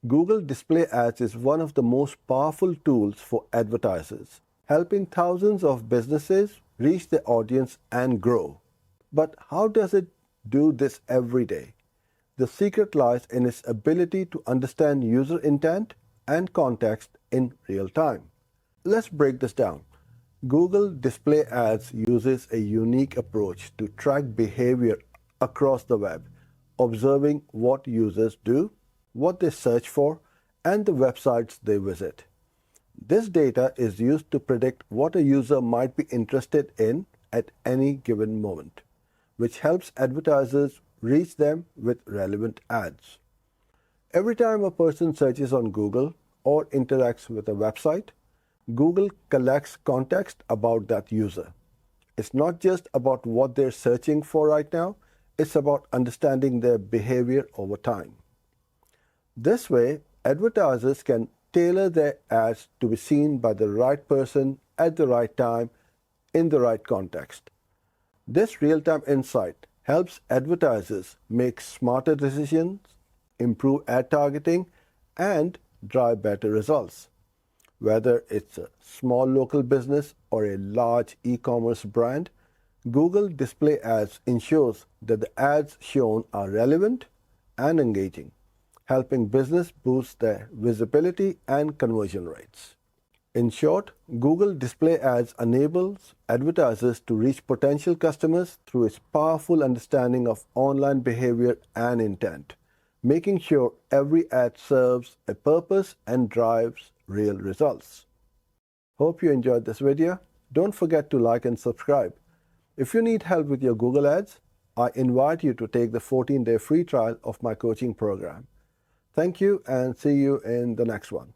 Google Display Ads is one of the most powerful tools for advertisers, helping thousands of businesses reach their audience and grow. But how does it do this every day? The secret lies in its ability to understand user intent and context in real time. Let's break this down. Google Display Ads uses a unique approach to track behavior across the web, observing what users do, what they search for, and the websites they visit. This data is used to predict what a user might be interested in at any given moment, which helps advertisers reach them with relevant ads. Every time a person searches on Google or interacts with a website, Google collects context about that user. It's not just about what they're searching for right now, it's about understanding their behavior over time. This way, advertisers can tailor their ads to be seen by the right person at the right time in the right context. This real-time insight helps advertisers make smarter decisions, improve ad targeting, and drive better results. Whether it's a small local business or a large e-commerce brand, Google Display Ads ensures that the ads shown are relevant and engaging, helping business boost their visibility and conversion rates. In short, Google Display Ads enables advertisers to reach potential customers through its powerful understanding of online behavior and intent, making sure every ad serves a purpose and drives real results. Hope you enjoyed this video. Don't forget to like and subscribe. If you need help with your Google Ads, I invite you to take the 14-day free trial of my coaching program. Thank you and see you in the next one.